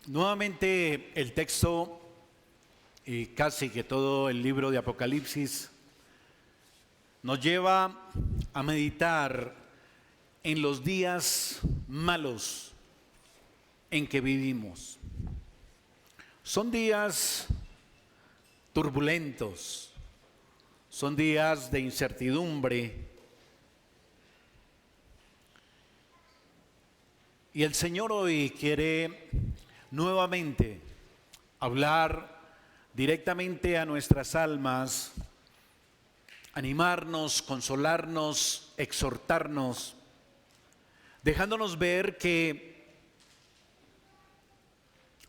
Nuevamente el texto y casi que todo el libro de Apocalipsis nos lleva a meditar en los días malos en que vivimos. Son días turbulentos, son días de incertidumbre. Y el Señor hoy quiere nuevamente hablar directamente a nuestras almas, animarnos, consolarnos, exhortarnos, dejándonos ver que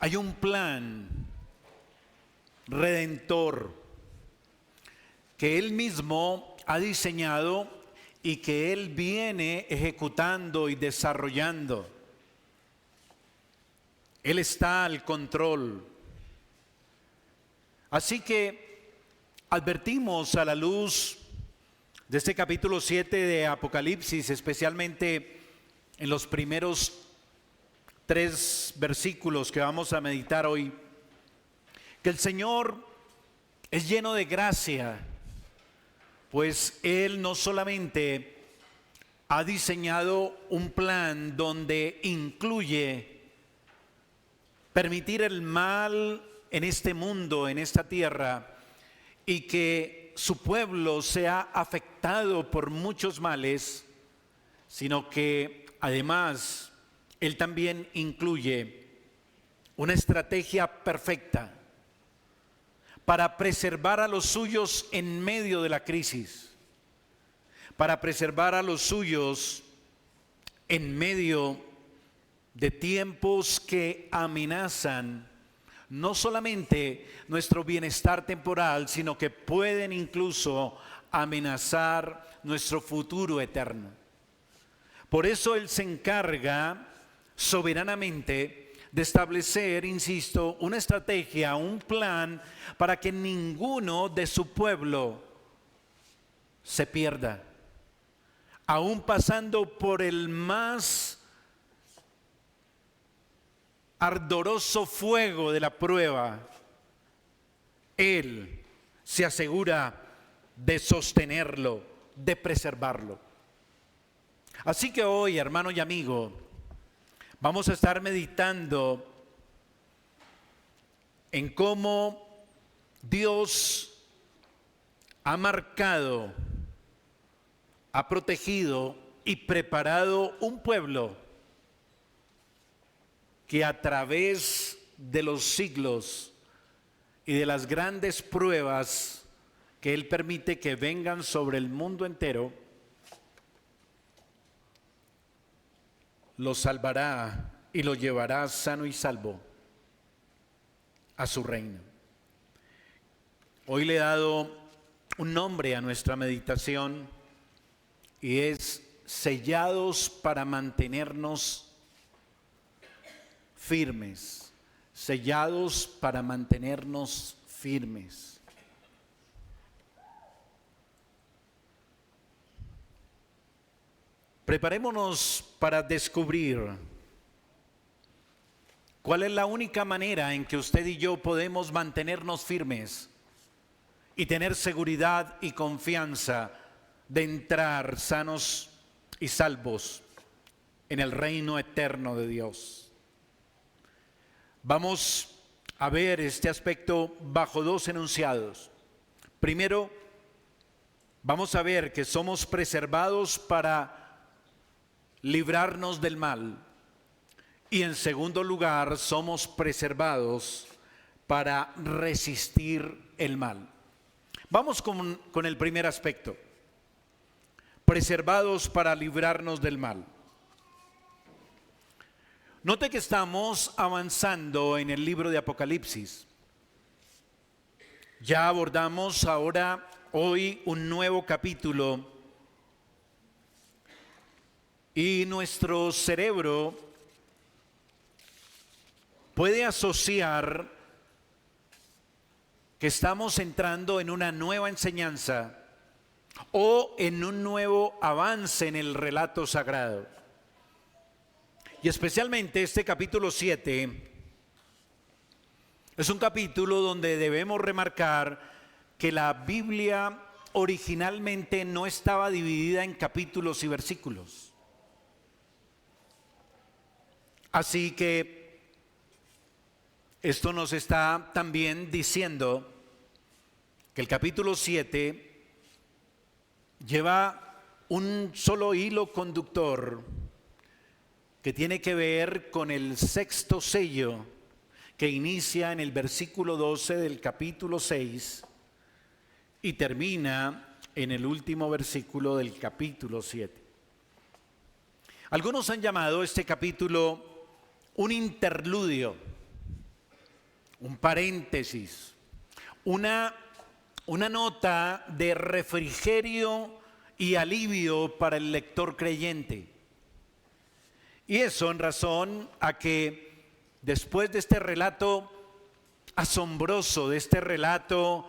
hay un plan redentor que Él mismo ha diseñado y que Él viene ejecutando y desarrollando. Él está al control. Así que advertimos a la luz de este capítulo 7 de Apocalipsis, especialmente en los primeros 3 versículos que vamos a meditar hoy, que el Señor es lleno de gracia, pues Él no solamente ha diseñado un plan donde incluye permitir el mal en este mundo, en esta tierra, y que su pueblo sea afectado por muchos males, sino que además Él también incluye una estrategia perfecta para preservar a los suyos en medio de la crisis, para preservar a los suyos en medio de tiempos que amenazan no solamente nuestro bienestar temporal, sino que pueden incluso amenazar nuestro futuro eterno. Por eso Él se encarga soberanamente de establecer, insisto, una estrategia, un plan para que ninguno de su pueblo se pierda, aún pasando por el más ardoroso fuego de la prueba. Él se asegura de sostenerlo, de preservarlo. Así que hoy, hermano y amigo, vamos a estar meditando en cómo Dios ha marcado, ha protegido y preparado un pueblo que a través de los siglos y de las grandes pruebas que Él permite que vengan sobre el mundo entero, lo salvará y lo llevará sano y salvo a su reino. Hoy le he dado un nombre a nuestra meditación y es sellados para mantenernos firmes, sellados para mantenernos firmes. Preparémonos para descubrir cuál es la única manera en que usted y yo podemos mantenernos firmes y tener seguridad y confianza de entrar sanos y salvos en el reino eterno de Dios. Vamos a ver este aspecto bajo 2 enunciados. Primero, vamos a ver que somos preservados para librarnos del mal. Y en segundo lugar, somos preservados para resistir el mal. Vamos con el primer aspecto. Preservados para librarnos del mal. Note que estamos avanzando en el libro de Apocalipsis. Ya abordamos hoy un nuevo capítulo y nuestro cerebro puede asociar que estamos entrando en una nueva enseñanza o en un nuevo avance en el relato sagrado. Y especialmente este capítulo 7 Es un capítulo donde debemos remarcar que la Biblia originalmente no estaba dividida en capítulos y versículos. Así que esto nos está también diciendo que el capítulo 7 lleva un solo hilo conductor que tiene que ver con el sexto sello que inicia en el versículo 12 del capítulo 6 y termina en el último versículo del capítulo 7. Algunos han llamado este capítulo un interludio, un paréntesis, una nota de refrigerio y alivio para el lector creyente. Y eso en razón a que después de este relato asombroso, de este relato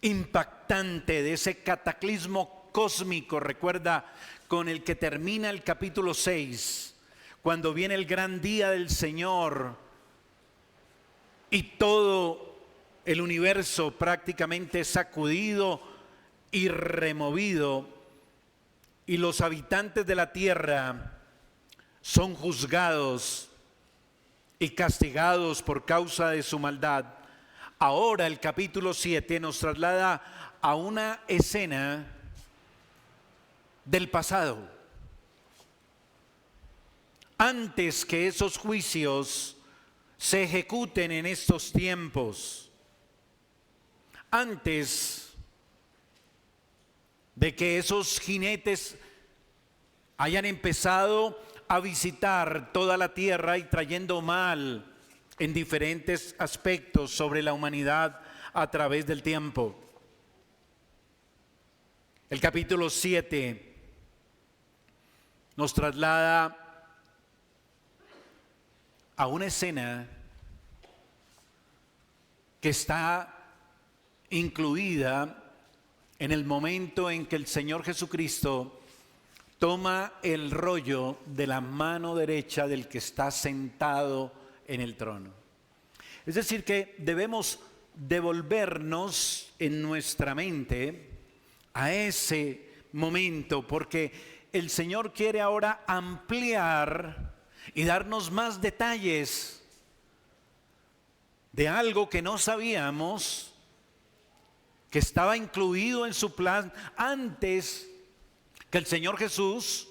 impactante, de ese cataclismo cósmico, recuerda, con el que termina el capítulo 6, cuando viene el gran día del Señor y todo el universo prácticamente sacudido y removido, y los habitantes de la tierra son juzgados y castigados por causa de su maldad. Ahora el capítulo 7 nos traslada a una escena del pasado. Antes que esos juicios se ejecuten en estos tiempos, antes de que esos jinetes hayan empezado a visitar toda la tierra y trayendo mal en diferentes aspectos sobre la humanidad a través del tiempo. El capítulo 7 nos traslada a una escena que está incluida en el momento en que el Señor Jesucristo toma el rollo de la mano derecha del que está sentado en el trono. Es decir, que debemos devolvernos en nuestra mente a ese momento, porque el Señor quiere ahora ampliar y darnos más detalles de algo que no sabíamos, que estaba incluido en su plan antes que el Señor Jesús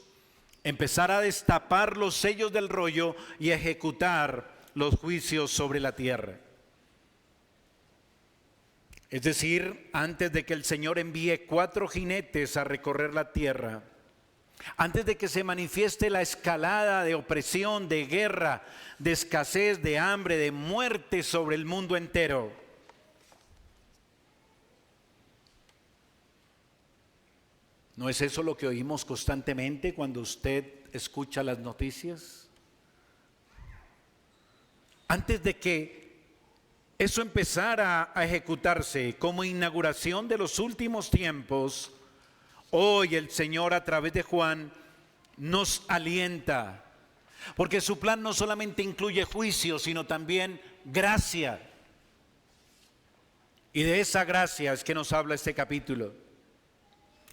empezara a destapar los sellos del rollo y ejecutar los juicios sobre la tierra. Es decir, antes de que el Señor envíe 4 jinetes a recorrer la tierra, antes de que se manifieste la escalada de opresión, de guerra, de escasez, de hambre, de muerte sobre el mundo entero, ¿no es eso lo que oímos constantemente cuando usted escucha las noticias? Antes de que eso empezara a ejecutarse como inauguración de los últimos tiempos, hoy el Señor a través de Juan nos alienta, porque su plan no solamente incluye juicio, sino también gracia. Y de esa gracia es que nos habla este capítulo.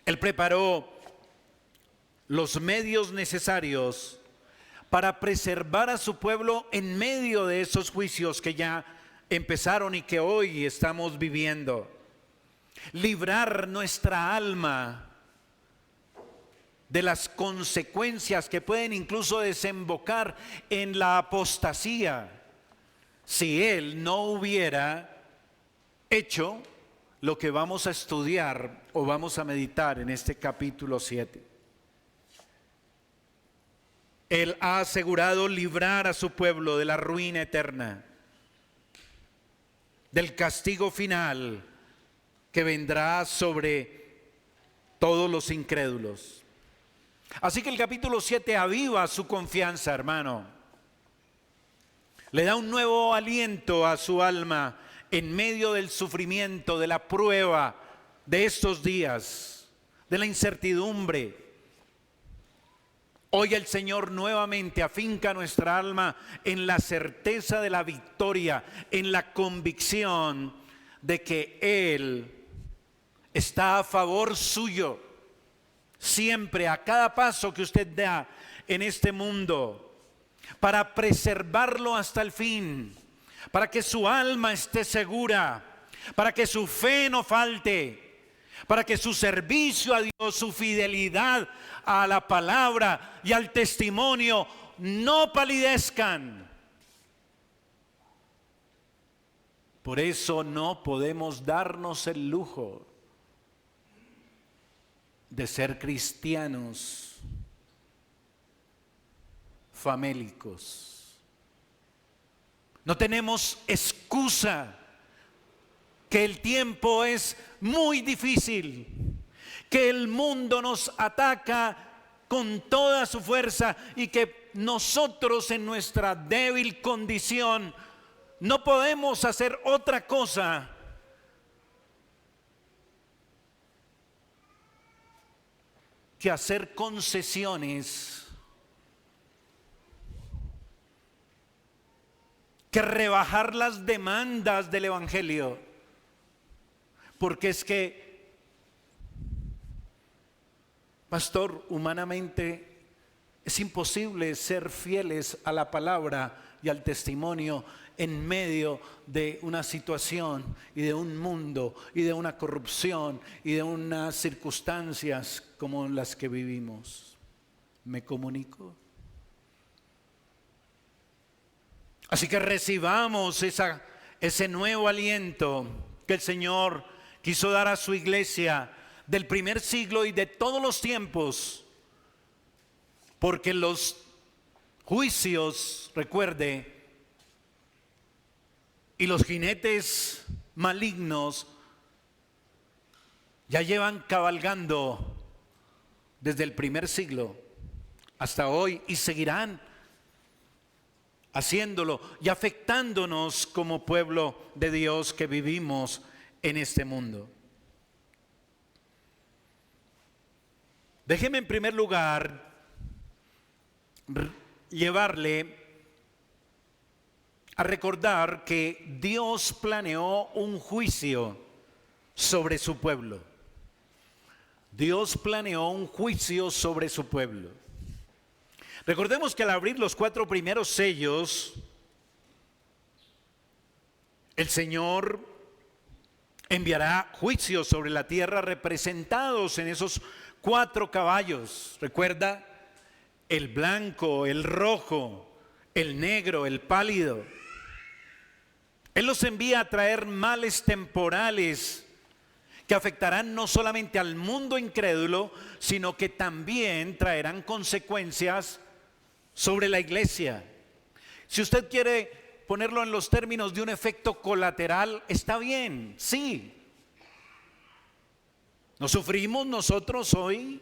Él preparó los medios necesarios para preservar a su pueblo en medio de esos juicios que ya empezaron y que hoy estamos viviendo. Librar nuestra alma de las consecuencias que pueden incluso desembocar en la apostasía si Él no hubiera hecho lo que vamos a estudiar o vamos a meditar en este capítulo 7. Él ha asegurado librar a su pueblo de la ruina eterna, del castigo final que vendrá sobre todos los incrédulos. Así que el capítulo 7 aviva su confianza, hermano. Le da un nuevo aliento a su alma en medio del sufrimiento, de la prueba de estos días, de la incertidumbre. Hoy el Señor nuevamente afinca nuestra alma en la certeza de la victoria, en la convicción de que Él está a favor suyo, siempre, a cada paso que usted da en este mundo, para preservarlo hasta el fin, para que su alma esté segura, para que su fe no falte, para que su servicio a Dios, su fidelidad a la palabra y al testimonio no palidezcan. Por eso no podemos darnos el lujo de ser cristianos famélicos. No tenemos excusa, que el tiempo es muy difícil, que el mundo nos ataca con toda su fuerza y que nosotros en nuestra débil condición no podemos hacer otra cosa que hacer concesiones, que rebajar las demandas del Evangelio. Porque es que, pastor, humanamente es imposible ser fieles a la palabra y al testimonio en medio de una situación y de un mundo y de una corrupción y de unas circunstancias como las que vivimos. ¿Me comunico? Así que recibamos ese nuevo aliento que el Señor quiso dar a su iglesia del primer siglo y de todos los tiempos, porque los juicios, recuerde, y los jinetes malignos ya llevan cabalgando desde el primer siglo hasta hoy y seguirán haciéndolo y afectándonos como pueblo de Dios que vivimos en este mundo. Déjeme en primer lugar llevarle a recordar que Dios planeó un juicio sobre su pueblo. Dios planeó un juicio sobre su pueblo. Recordemos que al abrir los 4 primeros sellos, el Señor enviará juicios sobre la tierra representados en esos 4 caballos. Recuerda, el blanco, el rojo, el negro, el pálido. Él los envía a traer males temporales que afectarán no solamente al mundo incrédulo, sino que también traerán consecuencias sobre la iglesia. Si usted quiere ponerlo en los términos de un efecto colateral, está bien, sí. ¿No sufrimos nosotros hoy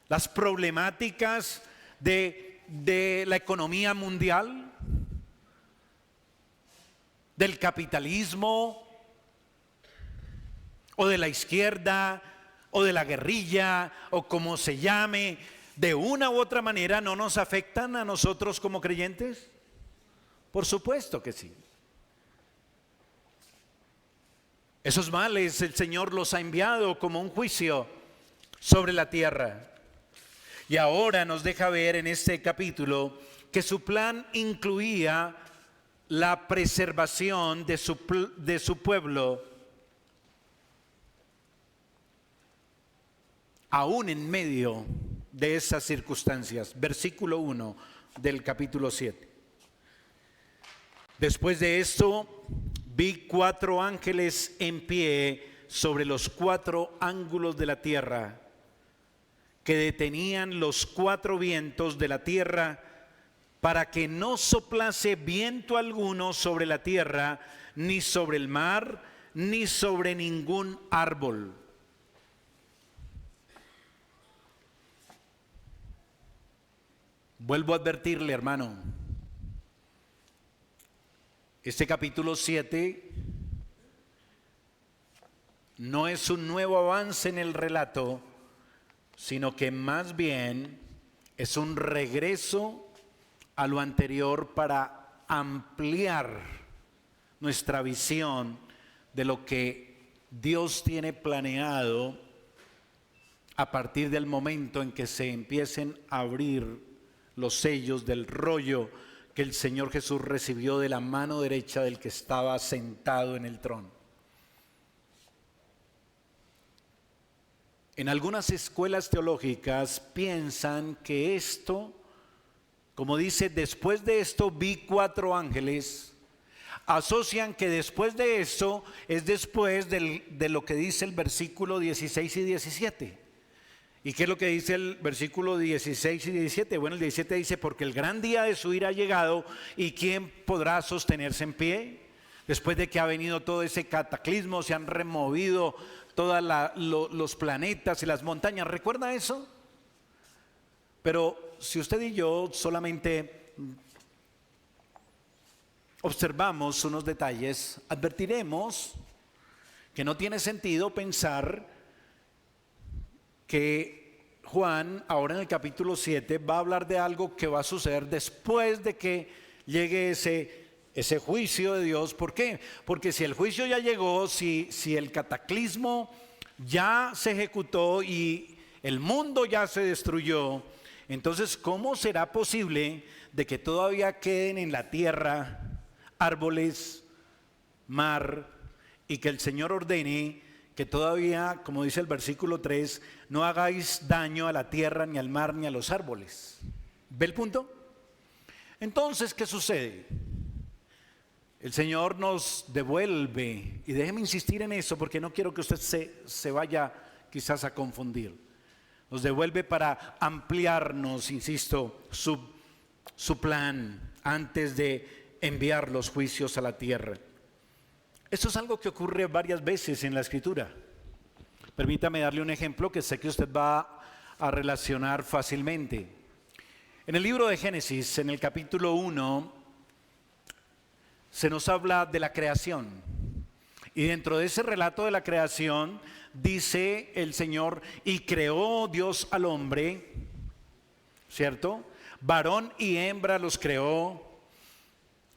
las problemáticas de la economía mundial, del capitalismo, o de la izquierda, o de la guerrilla, o como se llame? De una u otra manera, ¿no nos afectan a nosotros como creyentes? Por supuesto que sí. Esos males el Señor los ha enviado como un juicio sobre la tierra. Y ahora nos deja ver en este capítulo que su plan incluía la preservación de su pueblo, aún en medio de esas circunstancias. Versículo 1 del capítulo 7. Después de esto, vi 4 ángeles en pie sobre los 4 ángulos de la tierra, que detenían los 4 vientos de la tierra, para que no soplase viento alguno sobre la tierra, ni sobre el mar, ni sobre ningún árbol. Vuelvo a advertirle, hermano, este capítulo 7 no es un nuevo avance en el relato, sino que más bien es un regreso a lo anterior para ampliar nuestra visión de lo que Dios tiene planeado a partir del momento en que se empiecen a abrir los sellos del rollo que el Señor Jesús recibió de la mano derecha del que estaba sentado en el trono. En algunas escuelas teológicas piensan que esto, como dice, después de esto vi 4 ángeles, asocian que después de esto es después de lo que dice el versículo 16 y 17. ¿Y qué es lo que dice el versículo 16 y 17? Bueno, el 17 dice, porque el gran día de su ira ha llegado, ¿y quién podrá sostenerse en pie? Después de que ha venido todo ese cataclismo, se han removido todos los planetas y las montañas. ¿Recuerda eso? Pero si usted y yo solamente observamos unos detalles, advertiremos que no tiene sentido pensar que Juan, ahora en el capítulo 7, va a hablar de algo que va a suceder después de que llegue ese juicio de Dios. ¿Por qué? Porque si el juicio ya llegó, si el cataclismo ya se ejecutó y el mundo ya se destruyó, entonces ¿cómo será posible de que todavía queden en la tierra árboles, mar, y que el Señor ordene que todavía, como dice el versículo 3, no hagáis daño a la tierra, ni al mar, ni a los árboles? ¿Ve el punto? Entonces, ¿qué sucede? El Señor nos devuelve, y déjeme insistir en eso porque no quiero que usted se vaya quizás a confundir. Nos devuelve para ampliarnos, insisto, su plan antes de enviar los juicios a la tierra. Esto es algo que ocurre varias veces en la Escritura. Permítame darle un ejemplo que sé que usted va a relacionar fácilmente. En el libro de Génesis, en el capítulo 1, se nos habla de la creación. Y dentro de ese relato de la creación, dice el Señor, y creó Dios al hombre, ¿cierto? Varón y hembra los creó.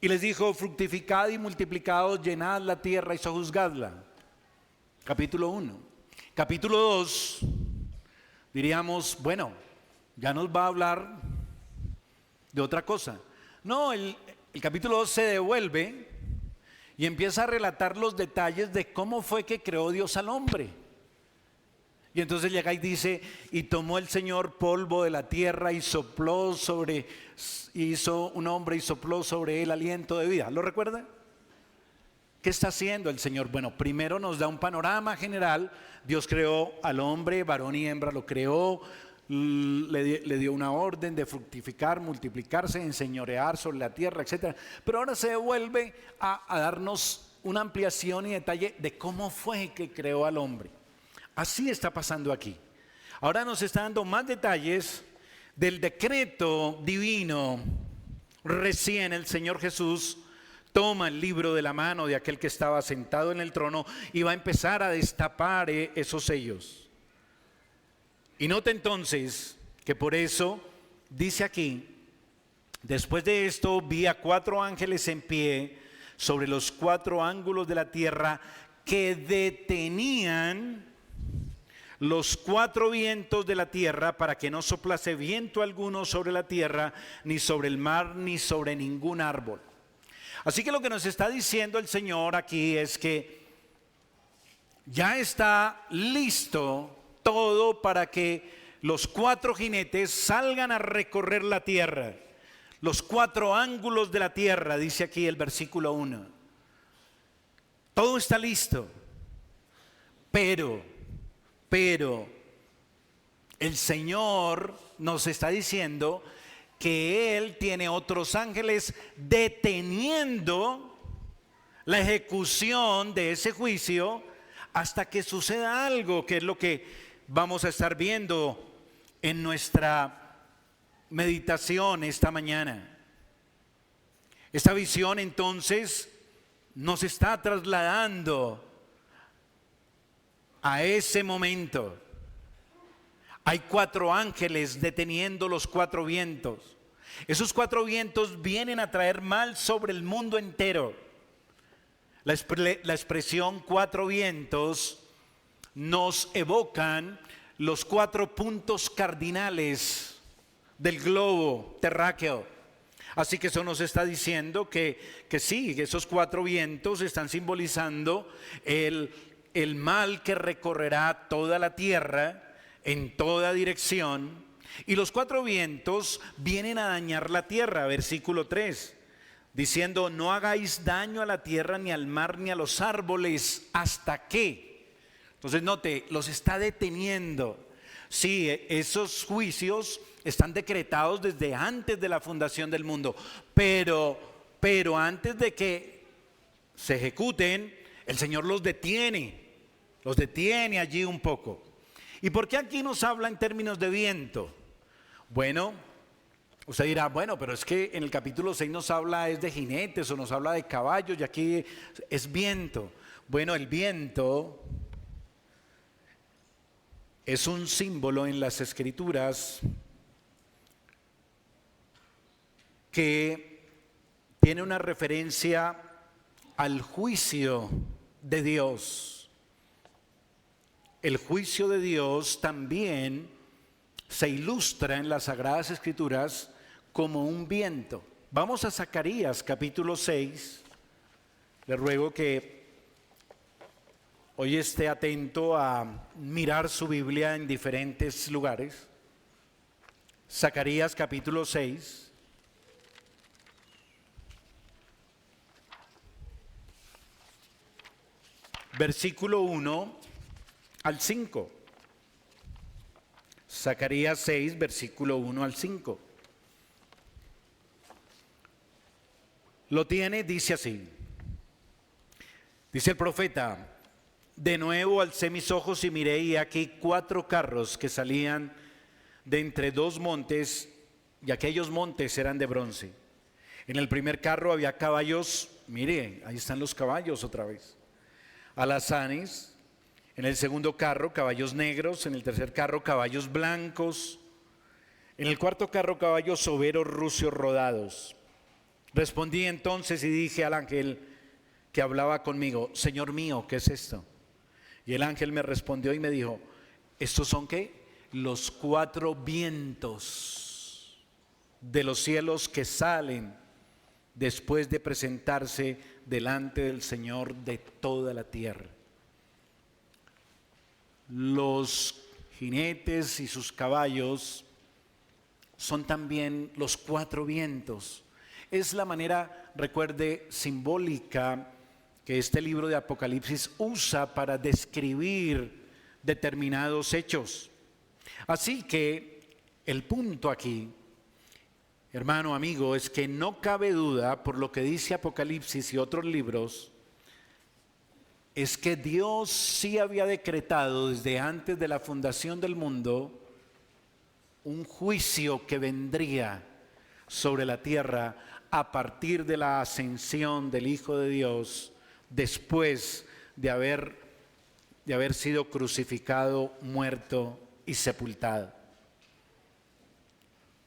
Y les dijo, fructificad y multiplicaos, llenad la tierra y sojuzgadla. Capítulo 1. Capítulo 2, diríamos, bueno, ya nos va a hablar de otra cosa. No, el capítulo 2 se devuelve y empieza a relatar los detalles de cómo fue que creó Dios al hombre. Y entonces llega y dice, y tomó el Señor polvo de la tierra y sopló hizo un hombre y sopló sobre él aliento de vida. ¿Lo recuerda? ¿Qué está haciendo el Señor? Bueno, primero nos da un panorama general. Dios creó al hombre, varón y hembra lo creó, le dio una orden de fructificar, multiplicarse, enseñorear sobre la tierra, etc. Pero ahora se devuelve a darnos una ampliación y detalle de cómo fue que creó al hombre. Así está pasando aquí. Ahora nos está dando más detalles del decreto divino. Recién el Señor Jesús toma el libro de la mano de aquel que estaba sentado en el trono y va a empezar a destapar esos sellos. Y note entonces que por eso dice aquí, después de esto vi a 4 ángeles en pie sobre los 4 ángulos de la tierra que detenían los 4 vientos de la tierra para que no soplase viento alguno sobre la tierra, ni sobre el mar, ni sobre ningún árbol. Así que lo que nos está diciendo el Señor aquí es que ya está listo todo para que los 4 jinetes salgan a recorrer la tierra. Los 4 ángulos de la tierra, dice aquí el versículo 1. Todo está listo, pero el Señor nos está diciendo que Él tiene otros ángeles deteniendo la ejecución de ese juicio hasta que suceda algo, que es lo que vamos a estar viendo en nuestra meditación esta mañana. Esta visión entonces nos está trasladando a ese momento, Hay 4 ángeles deteniendo los 4 vientos. Esos 4 vientos vienen a traer mal sobre el mundo entero. La expresión 4 vientos nos evocan los 4 puntos cardinales del globo terráqueo. Así que eso nos está diciendo que sí, que esos 4 vientos están simbolizando el mal que recorrerá toda la tierra en toda dirección. Y los 4 vientos vienen a dañar la tierra, versículo 3, diciendo: no hagáis daño a la tierra, ni al mar, ni a los árboles, hasta que. Entonces note, los está deteniendo. Sí, esos juicios están decretados desde antes de la fundación del mundo, pero antes de que se ejecuten, el Señor los detiene allí un poco. ¿Y por qué aquí nos habla en términos de viento? Bueno, usted dirá, bueno, pero es que en el capítulo 6 nos habla es de jinetes o nos habla de caballos y aquí es viento. Bueno, el viento es un símbolo en las Escrituras que tiene una referencia al juicio de Dios. El juicio de Dios también se ilustra en las Sagradas Escrituras como un viento. Vamos a Zacarías capítulo 6. Le ruego que hoy esté atento a mirar su Biblia en diferentes lugares. Zacarías capítulo 6. Versículo 1 al 5. Zacarías 6, versículo 1 al 5. Lo tiene, dice así. Dice el profeta: de nuevo alcé mis ojos y miré, y aquí 4 carros que salían de entre 2 montes, y aquellos montes eran de bronce. En el primer carro había caballos, mire, ahí están los caballos otra vez, alazanes. En el segundo carro caballos negros, en el tercer carro caballos blancos, en el cuarto carro caballos overos rucios rodados. Respondí entonces y dije al ángel que hablaba conmigo: Señor mío, ¿qué es esto? Y el ángel me respondió y me dijo: ¿estos son qué? Los 4 vientos de los cielos que salen después de presentarse delante del Señor de toda la tierra. Los jinetes y sus caballos son también los 4 vientos. Es la manera, recuerde, simbólica que este libro de Apocalipsis usa para describir determinados hechos. Así que el punto aquí, hermano, amigo, es que no cabe duda, por lo que dice Apocalipsis y otros libros, es que Dios sí había decretado desde antes de la fundación del mundo un juicio que vendría sobre la tierra a partir de la ascensión del Hijo de Dios, después de haber sido crucificado, muerto y sepultado.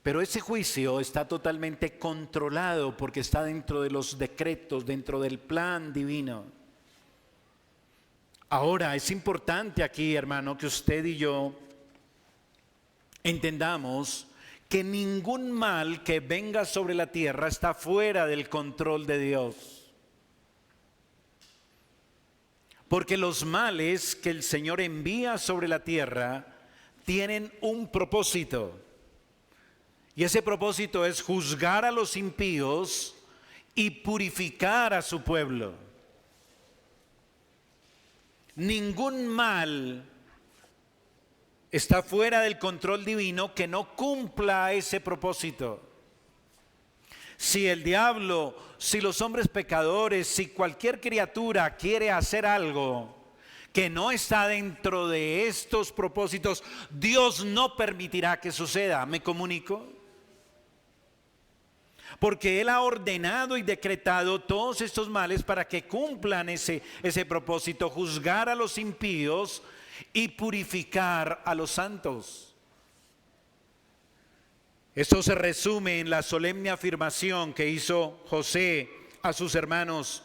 Pero ese juicio está totalmente controlado porque está dentro de los decretos, dentro del plan divino. Ahora, es importante aquí, hermano, que usted y yo entendamos que ningún mal que venga sobre la tierra está fuera del control de Dios. Porque los males que el Señor envía sobre la tierra tienen un propósito. Y ese propósito es juzgar a los impíos y purificar a su pueblo. Ningún mal está fuera del control divino que no cumpla ese propósito. Si el diablo, si los hombres pecadores, si cualquier criatura quiere hacer algo que no está dentro de estos propósitos, Dios no permitirá que suceda. ¿Me comunico? Porque Él ha ordenado y decretado todos estos males para que cumplan ese propósito: juzgar a los impíos y purificar a los santos. Esto se resume en la solemne afirmación que hizo José a sus hermanos,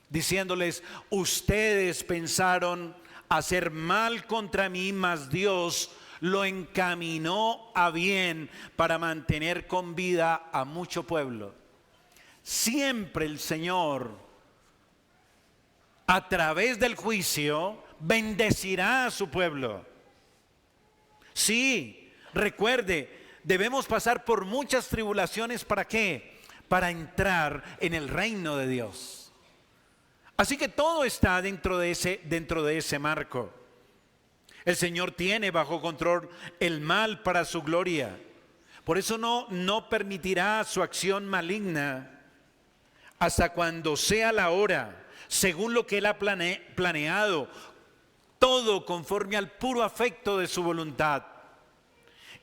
diciéndoles: ustedes pensaron hacer mal contra mí, mas Dios lo encaminó a bien para mantener con vida a mucho pueblo. Siempre el Señor, a través del juicio, bendecirá a su pueblo. Sí, recuerde, debemos pasar por muchas tribulaciones. ¿Para qué? Para entrar en el reino de Dios. Así que todo está dentro de ese marco. El Señor tiene bajo control el mal para su gloria. Por eso no permitirá su acción maligna hasta cuando sea la hora, según lo que Él ha planeado, todo conforme al puro afecto de su voluntad.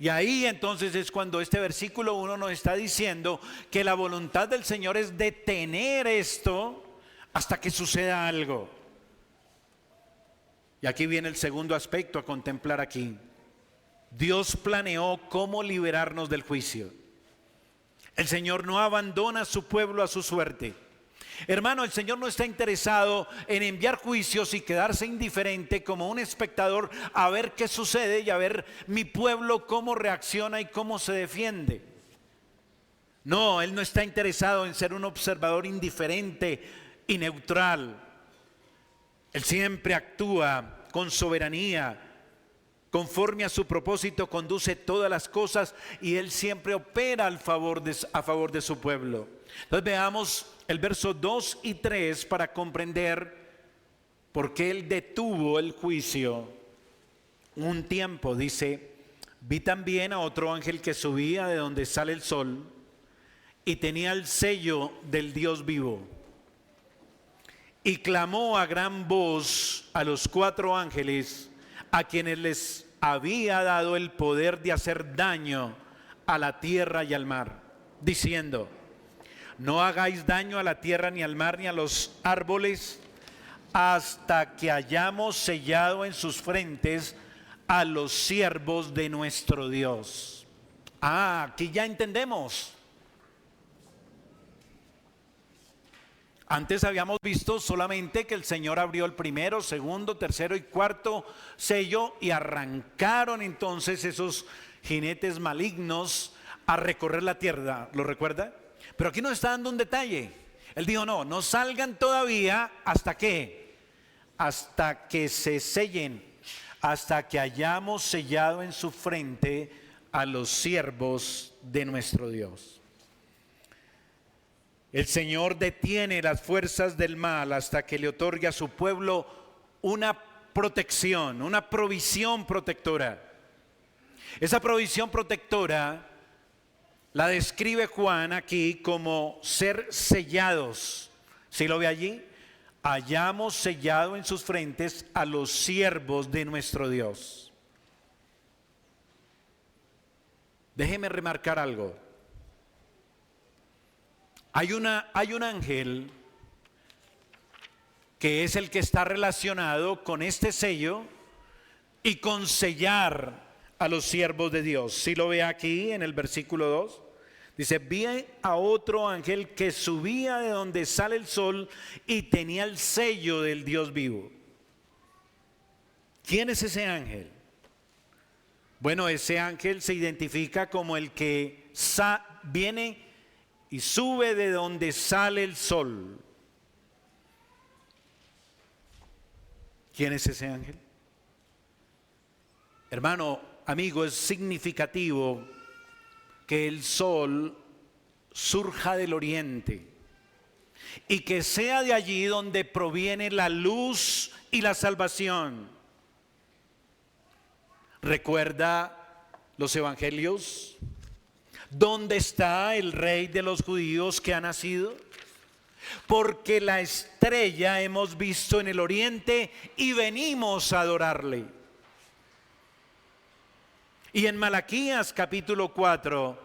Y ahí entonces es cuando este versículo 1 nos está diciendo que la voluntad del Señor es detener esto hasta que suceda algo. Y aquí viene el segundo aspecto a contemplar aquí. Dios planeó cómo liberarnos del juicio. El Señor no abandona a su pueblo a su suerte. Hermano, el Señor no está interesado en enviar juicios y quedarse indiferente como un espectador a ver qué sucede y a ver mi pueblo cómo reacciona y cómo se defiende. No, Él no está interesado en ser un observador indiferente y neutral. Él siempre actúa con soberanía, conforme a su propósito conduce todas las cosas y Él siempre opera a favor de su pueblo. Entonces veamos el verso 2 y 3 para comprender por qué Él detuvo el juicio un tiempo. Dice: vi también a otro ángel que subía de donde sale el sol y tenía el sello del Dios vivo. Y clamó a gran voz a los 4 ángeles a quienes les había dado el poder de hacer daño a la tierra y al mar, diciendo: no hagáis daño a la tierra, ni al mar, ni a los árboles, hasta que hayamos sellado en sus frentes a los siervos de nuestro Dios. Aquí ya entendemos. Antes habíamos visto solamente que el Señor abrió el primero, segundo, tercero y cuarto sello y arrancaron entonces esos jinetes malignos a recorrer la tierra. ¿Lo recuerda? Pero aquí nos está dando un detalle. Él dijo: no salgan todavía. ¿Hasta qué? Hasta que se sellen, hasta que hayamos sellado en su frente a los siervos de nuestro Dios. El Señor detiene las fuerzas del mal hasta que le otorgue a su pueblo una protección, una provisión protectora. Esa provisión protectora la describe Juan aquí como ser sellados. ¿Sí lo ve allí? Hayamos sellado en sus frentes a los siervos de nuestro Dios. Déjeme remarcar algo. Hay un ángel que es el que está relacionado con este sello y con sellar a los siervos de Dios. Si lo ve aquí en el versículo 2, dice: vi a otro ángel que subía de donde sale el sol y tenía el sello del Dios vivo. ¿Quién es ese ángel? Bueno, ese ángel se identifica como el que viene y sube de donde sale el sol. ¿Quién es ese ángel? Hermano, amigo, es significativo que el sol surja del oriente y que sea de allí donde proviene la luz y la salvación. ¿Recuerda los evangelios? ¿Dónde está el rey de los judíos que ha nacido? Porque la estrella hemos visto en el oriente y venimos a adorarle. Y en Malaquías capítulo 4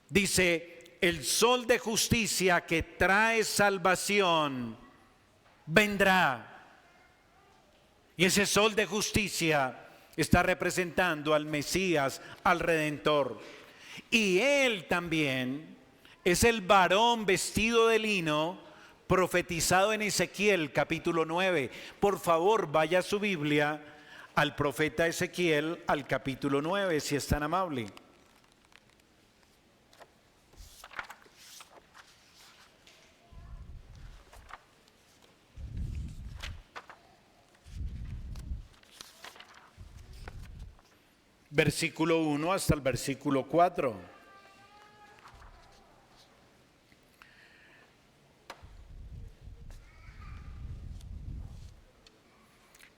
dice: el sol de justicia que trae salvación vendrá. Y ese sol de justicia está representando al Mesías, al Redentor. Y él también es el varón vestido de lino profetizado en Ezequiel capítulo 9. Por favor, vaya a su Biblia al profeta Ezequiel al capítulo 9, si es tan amable. Versículo 1 hasta el versículo 4.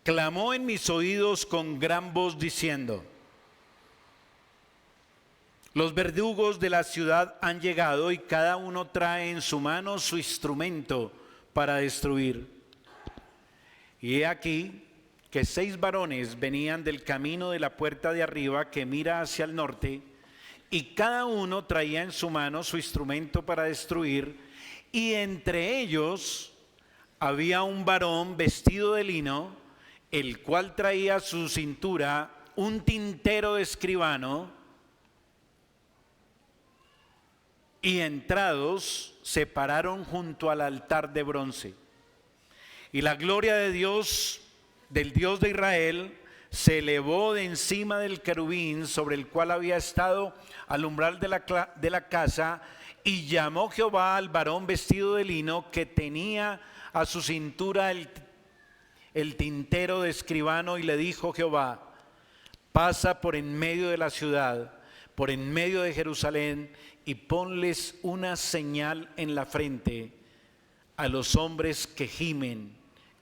Clamó en mis oídos con gran voz diciendo: los verdugos de la ciudad han llegado y cada uno trae en su mano su instrumento para destruir. Y he aquí que 6 varones venían del camino de la puerta de arriba que mira hacia el norte, y cada uno traía en su mano su instrumento para destruir, y entre ellos había un varón vestido de lino, el cual traía a su cintura un tintero de escribano, y entrados se pararon junto al altar de bronce. Y la gloria de Dios, del Dios de Israel, se elevó de encima del querubín sobre el cual había estado al umbral de la casa, y llamó Jehová al varón vestido de lino que tenía a su cintura el tintero de escribano, y le dijo Jehová: pasa por en medio de la ciudad, por en medio de Jerusalén, y ponles una señal en la frente a los hombres que gimen,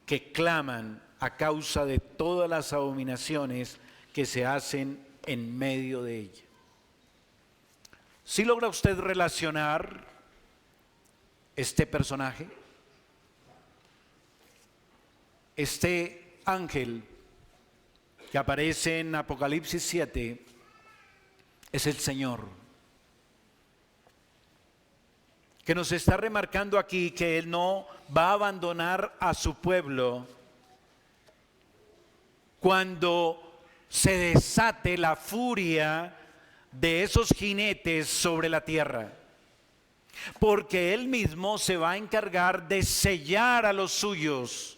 que claman a causa de todas las abominaciones que se hacen en medio de ella. ¿Sí logra usted relacionar este personaje? Este ángel que aparece en Apocalipsis 7 es el Señor, que nos está remarcando aquí que Él no va a abandonar a su pueblo cuando se desate la furia de esos jinetes sobre la tierra, porque Él mismo se va a encargar de sellar a los suyos,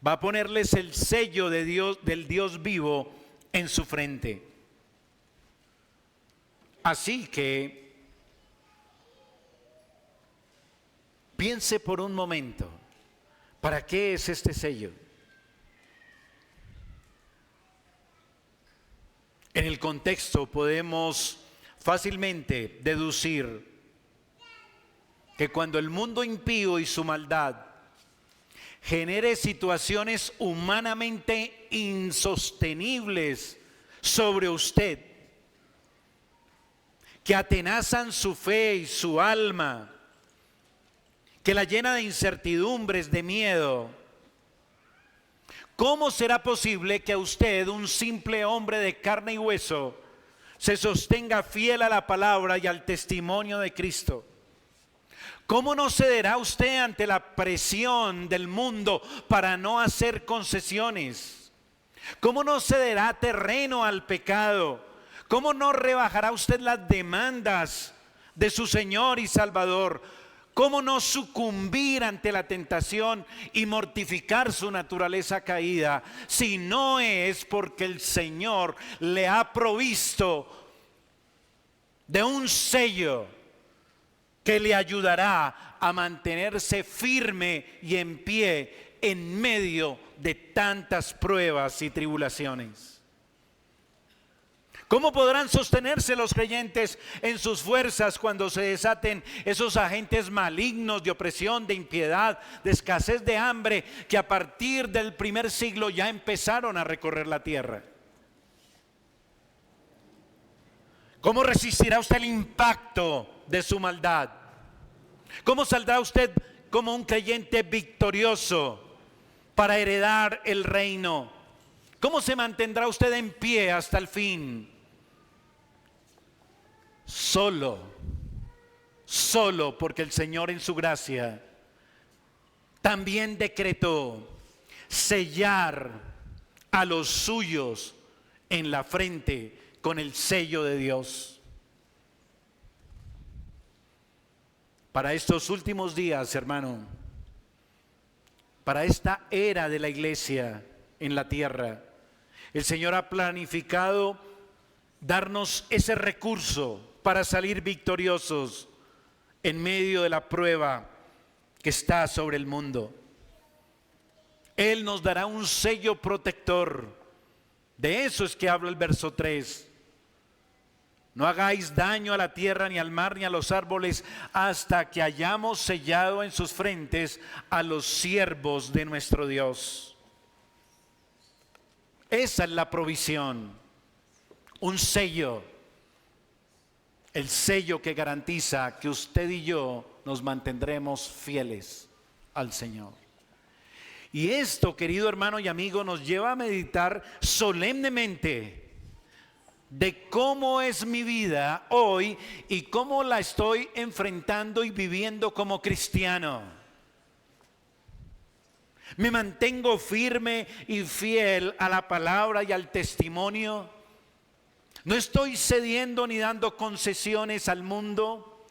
va a ponerles el sello de Dios, del Dios vivo, en su frente. Así que piense por un momento, ¿para qué es este sello? En el contexto podemos fácilmente deducir que cuando el mundo impío y su maldad genere situaciones humanamente insostenibles sobre usted, que atenazan su fe y su alma, que la llena de incertidumbres, de miedo, ¿cómo será posible que a usted, un simple hombre de carne y hueso, se sostenga fiel a la palabra y al testimonio de Cristo? ¿Cómo no cederá usted ante la presión del mundo para no hacer concesiones? ¿Cómo no cederá terreno al pecado? ¿Cómo no rebajará usted las demandas de su Señor y Salvador? ¿Cómo no sucumbir ante la tentación y mortificar su naturaleza caída, si no es porque el Señor le ha provisto de un sello que le ayudará a mantenerse firme y en pie en medio de tantas pruebas y tribulaciones? ¿Cómo podrán sostenerse los creyentes en sus fuerzas cuando se desaten esos agentes malignos de opresión, de impiedad, de escasez de hambre, que a partir del primer siglo ya empezaron a recorrer la tierra? ¿Cómo resistirá usted el impacto de su maldad? ¿Cómo saldrá usted como un creyente victorioso para heredar el reino? ¿Cómo se mantendrá usted en pie hasta el fin? Solo porque el Señor en su gracia también decretó sellar a los suyos en la frente con el sello de Dios. Para estos últimos días, hermano, para esta era de la iglesia en la tierra, el Señor ha planificado darnos ese recurso para salir victoriosos en medio de la prueba que está sobre el mundo. Él nos dará un sello protector. De eso es que habla el verso 3. No hagáis daño a la tierra, ni al mar, ni a los árboles, hasta que hayamos sellado en sus frentes a los siervos de nuestro Dios. Esa es la provisión, un sello, el sello que garantiza que usted y yo nos mantendremos fieles al Señor. Y esto, querido hermano y amigo, nos lleva a meditar solemnemente de cómo es mi vida hoy y cómo la estoy enfrentando y viviendo como cristiano. ¿Me mantengo firme y fiel a la palabra y al testimonio? ¿No estoy cediendo ni dando concesiones al mundo?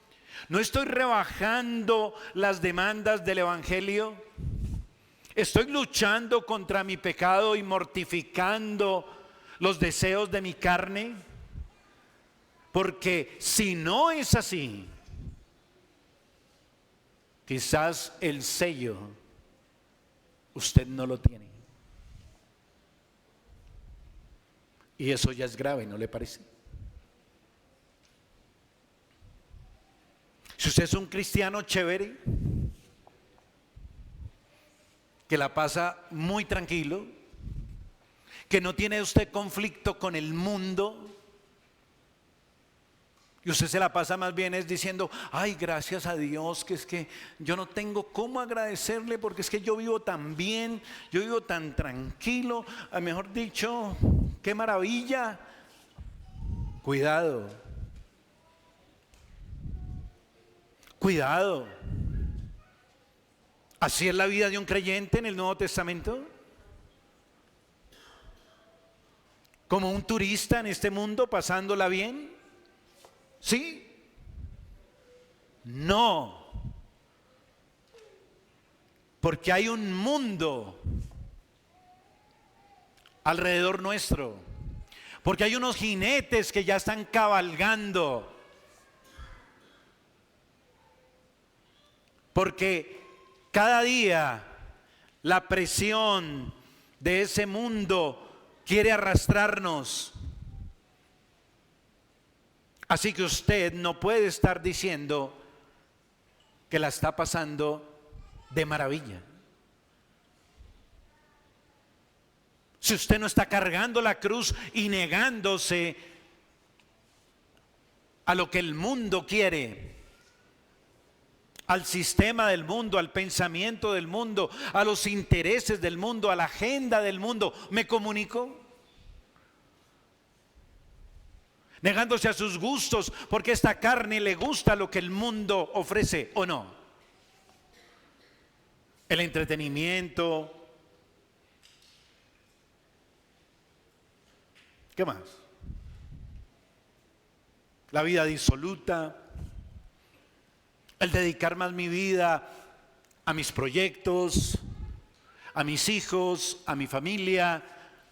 ¿No estoy rebajando las demandas del Evangelio? ¿Estoy luchando contra mi pecado y mortificando los deseos de mi carne? Porque si no es así, quizás el sello usted no lo tiene. Y eso ya es grave, ¿no le parece? Si usted es un cristiano chévere, que la pasa muy tranquilo, que no tiene usted conflicto con el mundo, y usted se la pasa más bien es diciendo, ay, gracias a Dios, que es que yo no tengo cómo agradecerle, porque es que yo vivo tan bien, yo vivo tan tranquilo, mejor dicho, qué maravilla. Cuidado, cuidado. ¿Así es la vida de un creyente en el Nuevo Testamento? ¿Como un turista en este mundo pasándola bien? ¿Sí? No. Porque hay un mundo alrededor nuestro. Porque hay unos jinetes que ya están cabalgando. Porque cada día la presión de ese mundo quiere arrastrarnos. Así que usted no puede estar diciendo que la está pasando de maravilla. Si usted no está cargando la cruz y negándose a lo que el mundo quiere, al sistema del mundo, al pensamiento del mundo, a los intereses del mundo, a la agenda del mundo, ¿me comunico? Negándose a sus gustos, porque esta carne le gusta lo que el mundo ofrece, ¿o no? El entretenimiento. ¿Qué más? La vida disoluta. El dedicar más mi vida a mis proyectos, a mis hijos, a mi familia,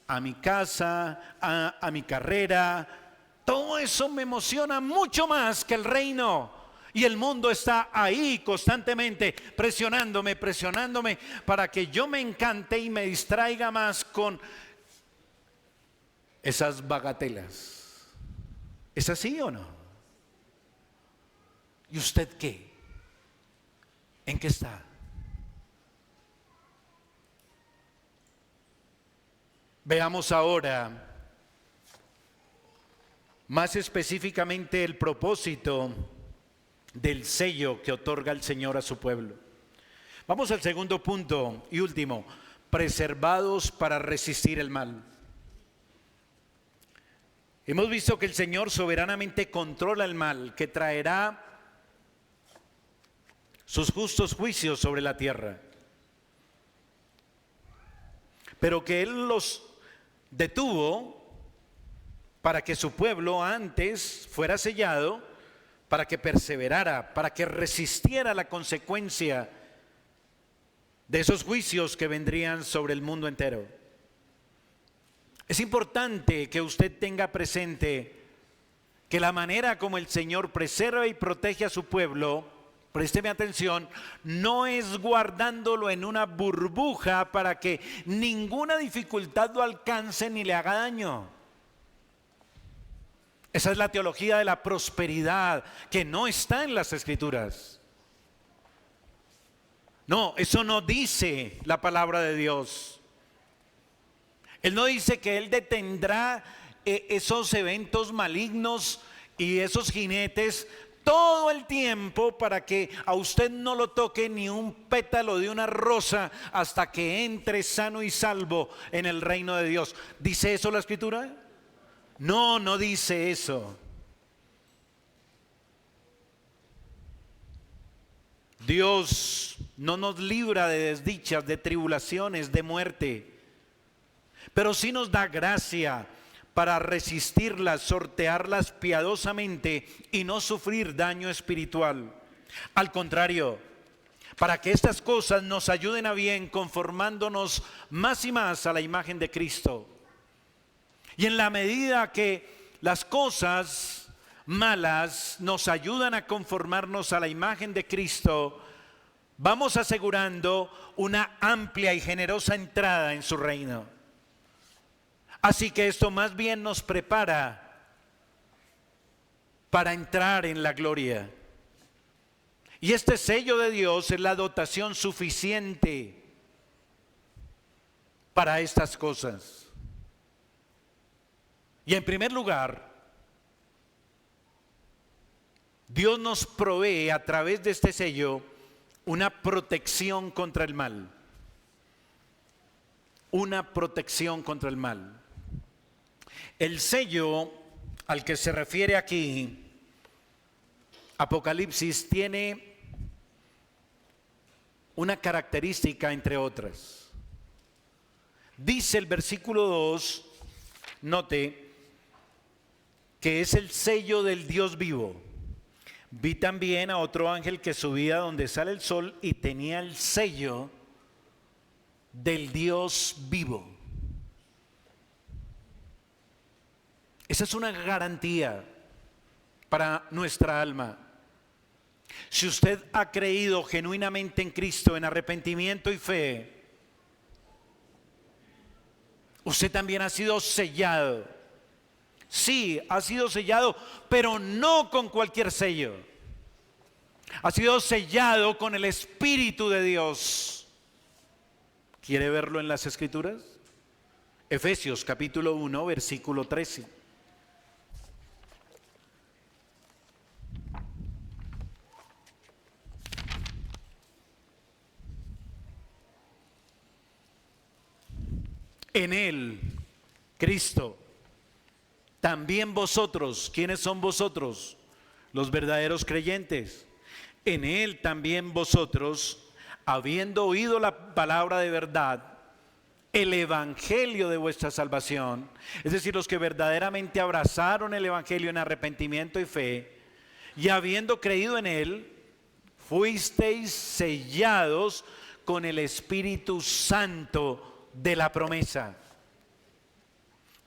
a mi casa, a mi carrera. Todo eso me emociona mucho más que el reino. Y el mundo está ahí constantemente presionándome para que yo me encante y me distraiga más con esas bagatelas. ¿Es así o no? ¿Y usted qué? ¿En qué está? Veamos ahora más específicamente el propósito del sello que otorga el Señor a su pueblo. Vamos al segundo punto y último: preservados para resistir el mal. Hemos visto que el Señor soberanamente controla el mal, que traerá sus justos juicios sobre la tierra, pero que Él los detuvo para que su pueblo antes fuera sellado, para que perseverara, para que resistiera la consecuencia de esos juicios que vendrían sobre el mundo entero. Es importante que usted tenga presente que la manera como el Señor preserva y protege a su pueblo, présteme atención, no es guardándolo en una burbuja para que ninguna dificultad lo alcance ni le haga daño. Esa es la teología de la prosperidad que no está en las Escrituras. No, eso no dice la palabra de Dios. Él no dice que Él detendrá esos eventos malignos y esos jinetes todo el tiempo para que a usted no lo toque ni un pétalo de una rosa hasta que entre sano y salvo en el reino de Dios. ¿Dice eso la Escritura? No, no dice eso. Dios no nos libra de desdichas, de tribulaciones, de muerte, pero sí nos da gracia para resistirlas, sortearlas piadosamente y no sufrir daño espiritual. Al contrario, para que estas cosas nos ayuden a bien, conformándonos más y más a la imagen de Cristo. Y en la medida que las cosas malas nos ayudan a conformarnos a la imagen de Cristo, vamos asegurando una amplia y generosa entrada en su reino. Así que esto más bien nos prepara para entrar en la gloria. Y este sello de Dios es la dotación suficiente para estas cosas. Y en primer lugar, Dios nos provee a través de este sello una protección contra el mal. Una protección contra el mal. El sello al que se refiere aquí, Apocalipsis, tiene una característica entre otras. Dice el versículo 2, note, que es el sello del Dios vivo. Vi también a otro ángel que subía donde sale el sol y tenía el sello del Dios vivo. Esa es una garantía para nuestra alma. Si usted ha creído genuinamente en Cristo, en arrepentimiento y fe, usted también ha sido sellado. Sí, ha sido sellado, pero no con cualquier sello. Ha sido sellado con el Espíritu de Dios. ¿Quiere verlo en las Escrituras? Efesios capítulo 1, versículo 13. En Él, Cristo, también vosotros, ¿quiénes son vosotros? Los verdaderos creyentes. En Él también vosotros, habiendo oído la palabra de verdad, el evangelio de vuestra salvación, es decir, los que verdaderamente abrazaron el evangelio en arrepentimiento y fe, y habiendo creído en Él, fuisteis sellados con el Espíritu Santo de la promesa,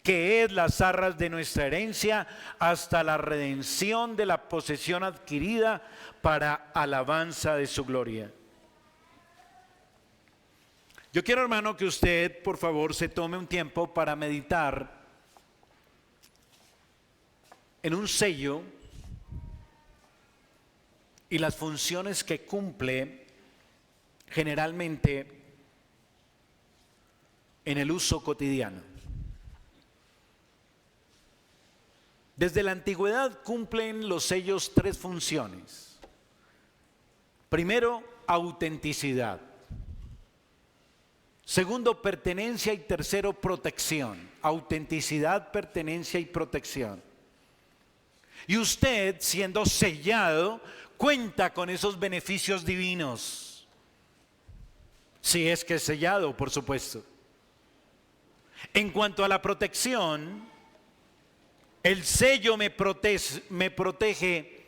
que es las arras de nuestra herencia hasta la redención de la posesión adquirida para alabanza de su gloria. Yo quiero, hermano, que usted, por favor, se tome un tiempo para meditar en un sello y las funciones que cumple generalmente en el uso cotidiano. Desde la antigüedad cumplen los sellos tres funciones. Primero, autenticidad. Segundo, pertenencia, y tercero, protección. Autenticidad, pertenencia y protección. Y usted, siendo sellado, cuenta con esos beneficios divinos. Si es que es sellado, por supuesto. En cuanto a la protección, El sello me protege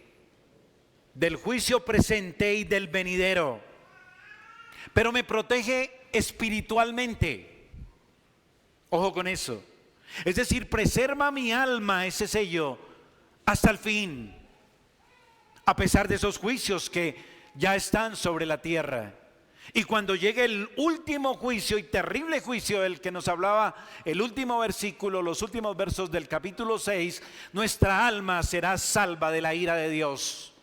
del juicio presente y del venidero, pero me protege espiritualmente. Ojo con eso. Es decir, preserva mi alma ese sello hasta el fin, a pesar de esos juicios que ya están sobre la tierra. Y cuando llegue el último juicio y terrible juicio del que nos hablaba el último versículo, los últimos versos del capítulo 6, nuestra alma será salva de la ira de Dios,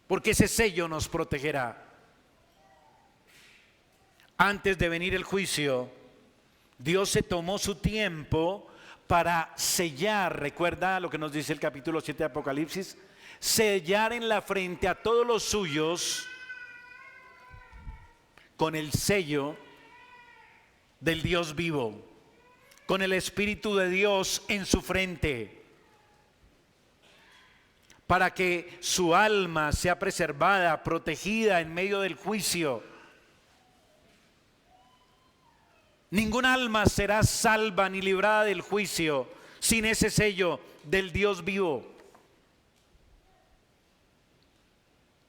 porque ese sello nos protegerá. Antes de venir el juicio, Dios se tomó su tiempo para sellar, recuerda lo que nos dice el capítulo 7 de Apocalipsis, sellar en la frente a todos los suyos con el sello del Dios vivo, con el Espíritu de Dios en su frente, para que su alma sea preservada, protegida en medio del juicio. Ninguna alma será salva ni librada del juicio sin ese sello del Dios vivo.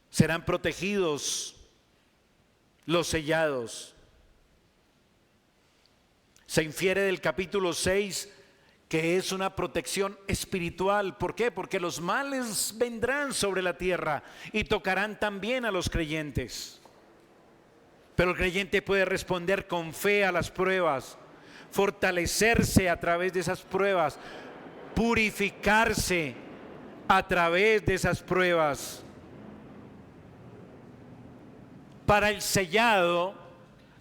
Serán protegidos los sellados. Se infiere del capítulo 6 que es una protección espiritual. ¿Por qué? Porque los males vendrán sobre la tierra y tocarán también a los creyentes. Pero el creyente puede responder con fe a las pruebas, fortalecerse a través de esas pruebas, purificarse a través de esas pruebas. Para el sellado,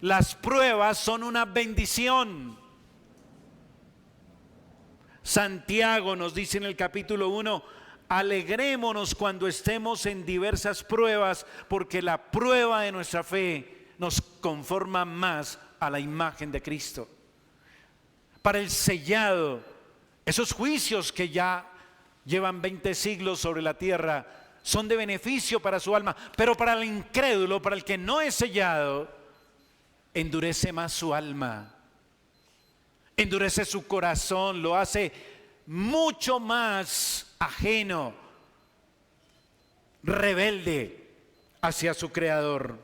las pruebas son una bendición. Santiago nos dice en el capítulo 1, alegrémonos cuando estemos en diversas pruebas, porque la prueba de nuestra fe nos conforma más a la imagen de Cristo. Para el sellado, esos juicios que ya llevan 20 siglos sobre la tierra, son de beneficio para su alma, pero para el incrédulo, para el que no es sellado, endurece más su alma, endurece su corazón, lo hace mucho más ajeno, rebelde hacia su Creador,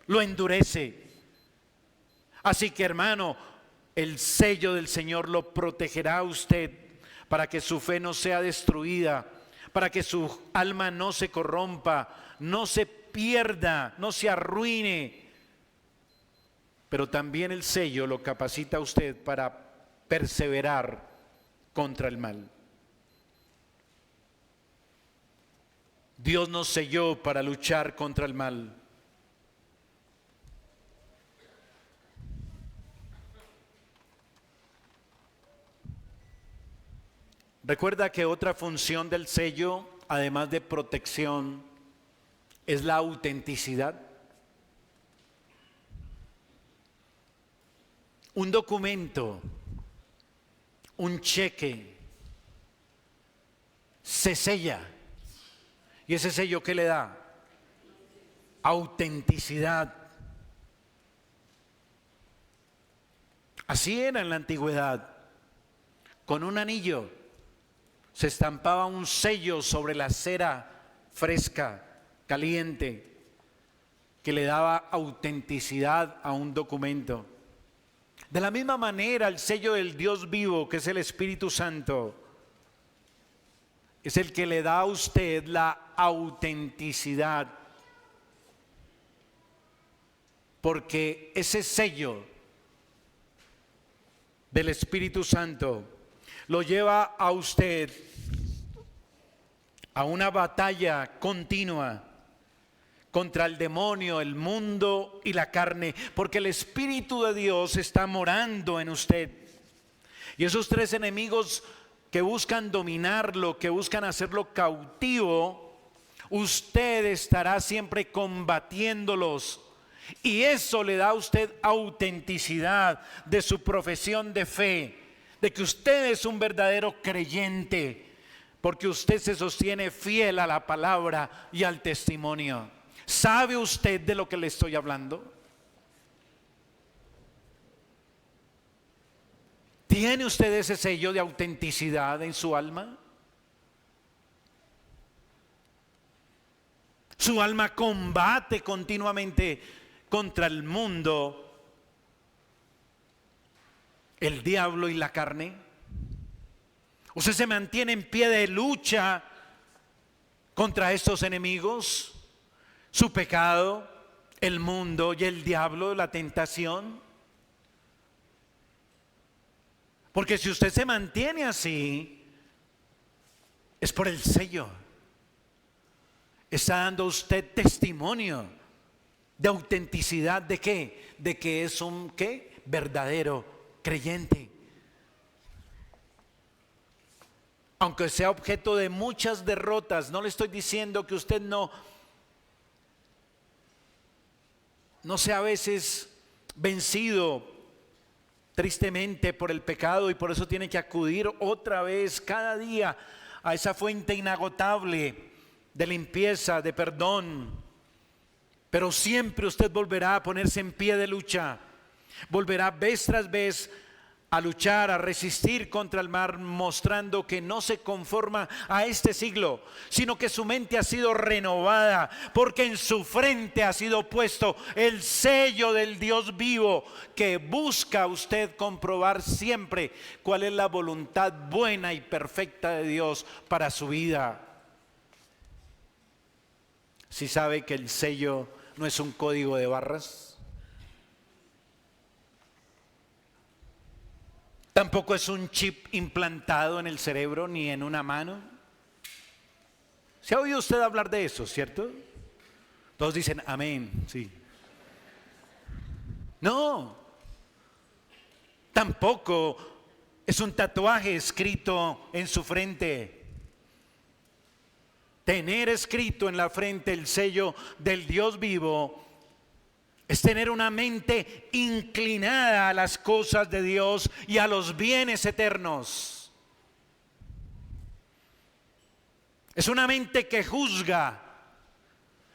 lo endurece. Así que, hermano, el sello del Señor lo protegerá a usted para que su fe no sea destruida, para que su alma no se corrompa, no se pierda, no se arruine. Pero también el sello lo capacita a usted para perseverar contra el mal. Dios nos selló para luchar contra el mal. Recuerda que otra función del sello, además de protección, es la autenticidad. Un documento, un cheque, se sella. ¿Y ese sello qué le da? Autenticidad. Así era en la antigüedad. Con un anillo se estampaba un sello sobre la cera fresca, caliente, que le daba autenticidad a un documento. De la misma manera, el sello del Dios vivo, que es el Espíritu Santo, es el que le da a usted la autenticidad. Porque ese sello del Espíritu Santo lo lleva a usted a una batalla continua contra el demonio, el mundo y la carne, porque el Espíritu de Dios está morando en usted. Y esos tres enemigos que buscan dominarlo, que buscan hacerlo cautivo, usted estará siempre combatiéndolos. Y eso le da a usted autenticidad de su profesión de fe, de que usted es un verdadero creyente, porque usted se sostiene fiel a la palabra y al testimonio. ¿Sabe usted de lo que le estoy hablando? ¿Tiene usted ese sello de autenticidad en su alma? Su alma combate continuamente contra el mundo, el diablo y la carne. Usted se mantiene en pie de lucha contra estos enemigos, su pecado, el mundo y el diablo, la tentación. Porque si usted se mantiene así, es por el sello. Está dando usted testimonio de autenticidad de ¿qué? De que es un ¿qué? Verdadero creyente. Aunque sea objeto de muchas derrotas, no le estoy diciendo que usted no sea a veces vencido tristemente por el pecado y por eso tiene que acudir otra vez cada día a esa fuente inagotable de limpieza, de perdón. Pero siempre usted volverá a ponerse en pie de lucha, volverá vez tras vez a luchar, a resistir contra el mal, mostrando que no se conforma a este siglo, sino que su mente ha sido renovada, porque en su frente ha sido puesto el sello del Dios vivo, que busca usted comprobar siempre cuál es la voluntad buena y perfecta de Dios para su vida. Si sabe que el sello no es un código de barras, tampoco es un chip implantado en el cerebro ni en una mano. ¿Se ha oído usted hablar de eso, cierto? Todos dicen amén, sí. No, tampoco es un tatuaje escrito en su frente. Tener escrito en la frente el sello del Dios vivo es tener una mente inclinada a las cosas de Dios y a los bienes eternos. Es una mente que juzga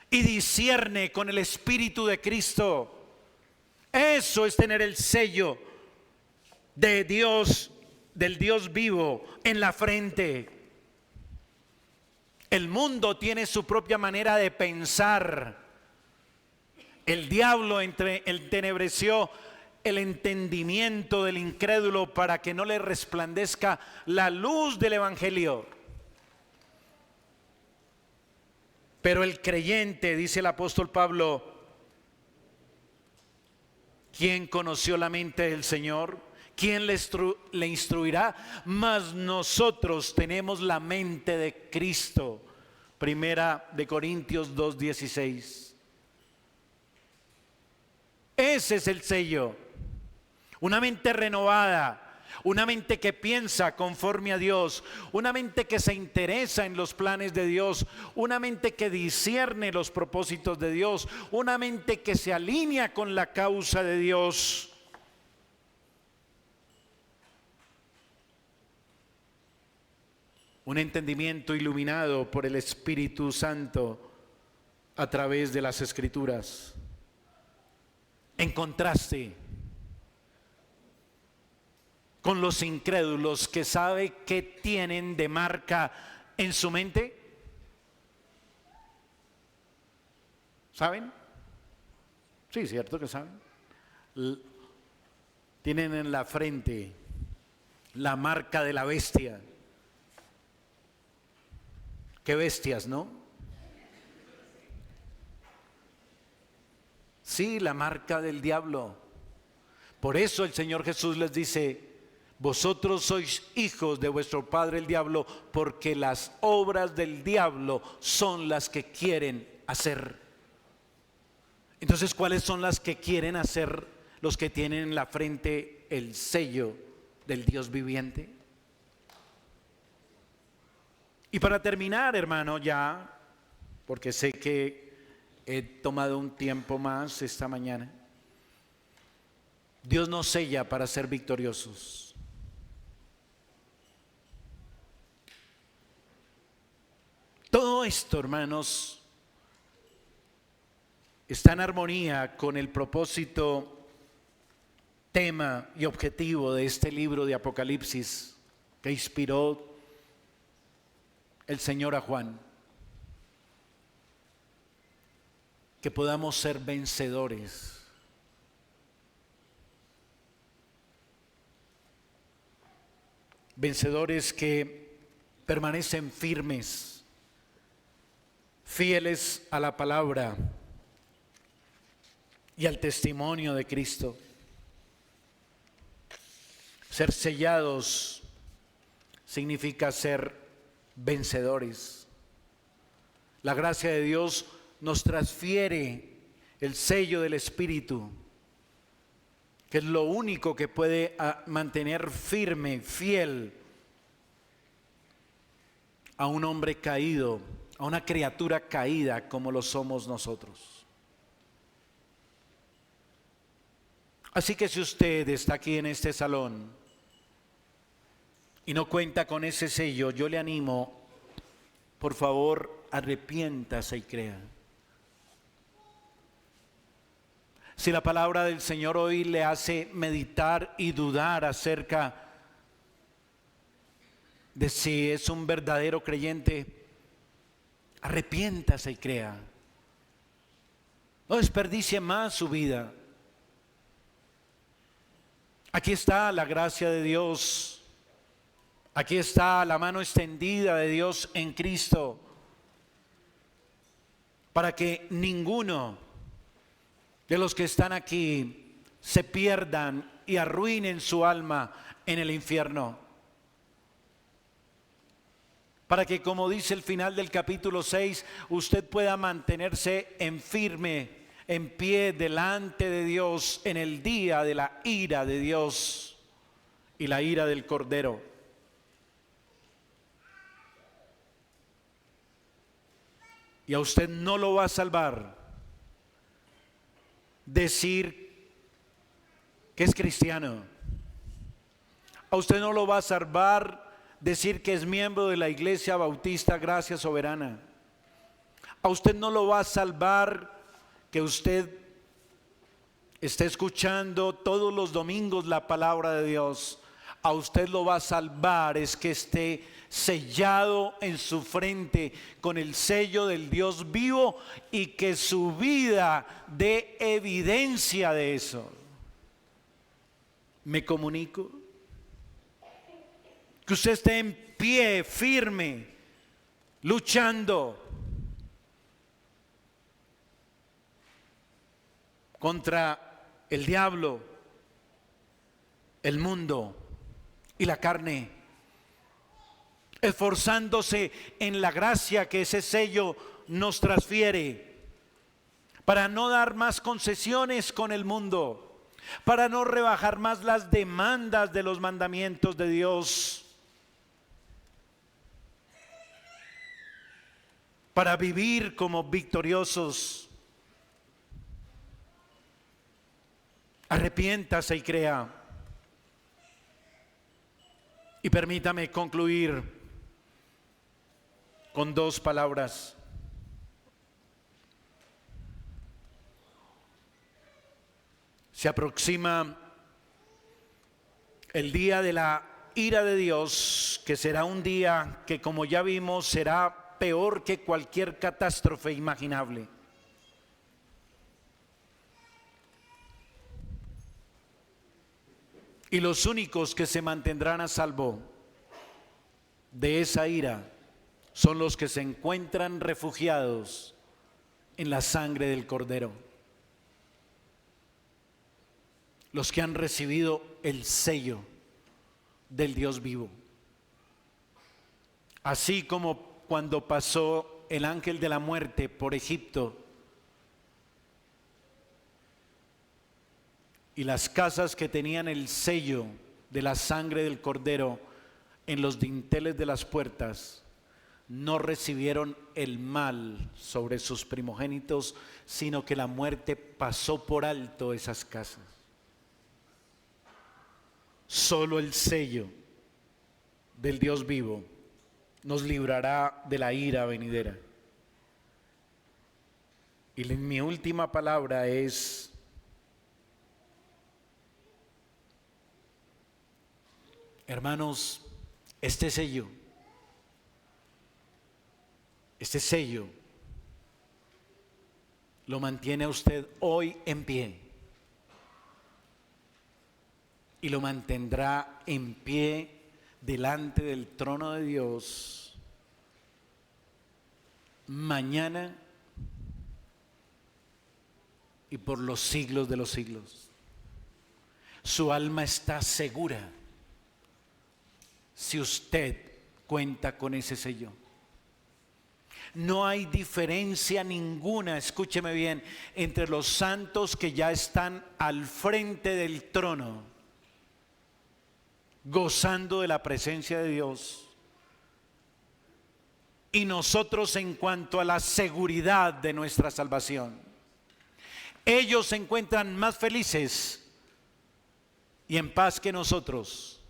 y discierne con el Espíritu de Cristo. Eso es tener el sello de Dios, del Dios vivo en la frente. El mundo tiene su propia manera de pensar. El diablo entenebreció el entendimiento del incrédulo para que no le resplandezca la luz del Evangelio. Pero el creyente, dice el apóstol Pablo, ¿quién conoció la mente del Señor? ¿Quién le instruirá? Mas nosotros tenemos la mente de Cristo. Primera de Corintios 2:16. Ese es el sello. Una mente renovada, una mente que piensa conforme a Dios, una mente que se interesa en los planes de Dios, una mente que discierne los propósitos de Dios, una mente que se alinea con la causa de Dios. Un entendimiento iluminado por el Espíritu Santo a través de las Escrituras. En contraste con los incrédulos que sabe que tienen de marca en su mente. ¿Saben? Sí, cierto que saben. Tienen en la frente la marca de la bestia. Qué bestias, ¿no? Sí, la marca del diablo. Por eso el Señor Jesús les dice: vosotros sois hijos de vuestro padre el diablo, porque las obras del diablo son las que quieren hacer. Entonces, ¿cuáles son las que quieren hacer los que tienen en la frente el sello del Dios viviente? Y para terminar, hermano, ya, porque sé que he tomado un tiempo más esta mañana. Dios nos sella para ser victoriosos. Todo esto, hermanos, está en armonía con el propósito, tema y objetivo de este libro de Apocalipsis que inspiró el Señor a Juan. que podamos ser vencedores. Vencedores que permanecen firmes, fieles a la palabra y al testimonio de Cristo. Ser sellados significa ser vencedores. La gracia de Dios nos transfiere el sello del Espíritu, que es lo único que puede mantener firme, fiel a un hombre caído, a una criatura caída como lo somos nosotros. Así que si usted está aquí en este salón y no cuenta con ese sello, yo le animo, por favor, arrepiéntase y crea. Si la palabra del Señor hoy le hace meditar y dudar acerca de si es un verdadero creyente, arrepiéntase y crea. No desperdicie más su vida. Aquí está la gracia de Dios. Aquí está la mano extendida de Dios en Cristo, para que ninguno de los que están aquí se pierdan y arruinen su alma en el infierno. Para que, como dice el final del capítulo 6, usted pueda mantenerse en pie delante de Dios en el día de la ira de Dios y la ira del Cordero. Y a usted no lo va a salvar decir que es cristiano. A usted no lo va a salvar decir que es miembro de la Iglesia Bautista Gracia Soberana. A usted no lo va a salvar que usted esté escuchando todos los domingos la palabra de Dios. A usted lo va a salvar es que esté sellado en su frente con el sello del Dios vivo y que su vida dé evidencia de eso. ¿Me comunico? Que usted esté en pie, firme, luchando contra el diablo, el mundo y la carne, esforzándose en la gracia que ese sello nos transfiere, para no dar más concesiones con el mundo, para no rebajar más las demandas de los mandamientos de Dios, para vivir como victoriosos. Arrepiéntase y crea. Y permítame concluir con dos palabras. Se aproxima el día de la ira de Dios, que será un día que, como ya vimos, será peor que cualquier catástrofe imaginable. Y los únicos que se mantendrán a salvo de esa ira son los que se encuentran refugiados en la sangre del Cordero. Los que han recibido el sello del Dios vivo. Así como cuando pasó el ángel de la muerte por Egipto y las casas que tenían el sello de la sangre del Cordero en los dinteles de las puertas no recibieron el mal sobre sus primogénitos, sino que la muerte pasó por alto esas casas. Solo el sello del Dios vivo nos librará de la ira venidera. Y mi última palabra es: hermanos, este sello lo mantiene a usted hoy en pie y lo mantendrá en pie delante del trono de Dios mañana y por los siglos de los siglos. Su alma está segura si usted cuenta con ese sello. No hay diferencia ninguna, escúcheme bien, entre los santos que ya están al frente del trono, gozando de la presencia de Dios, y nosotros en cuanto a la seguridad de nuestra salvación. Ellos se encuentran más felices y en paz que nosotros,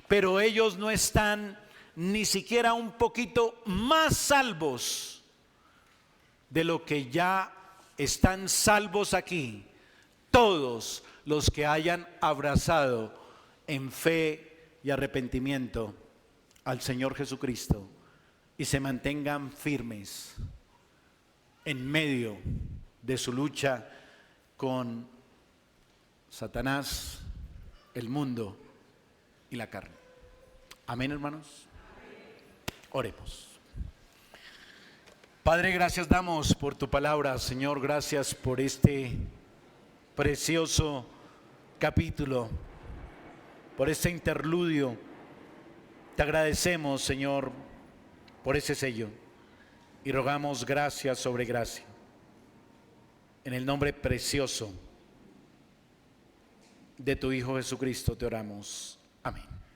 pero ellos no están ni siquiera un poquito más salvos de lo que ya están salvos aquí todos los que hayan abrazado en fe y arrepentimiento al Señor Jesucristo y se mantengan firmes en medio de su lucha con Satanás, el mundo y la carne. Amén, hermanos. Oremos. Padre, gracias damos por tu palabra, Señor, gracias por este precioso capítulo, por este interludio. Te agradecemos, Señor, por ese sello y rogamos gracia sobre gracia. En el nombre precioso de tu Hijo Jesucristo te oramos. Amén.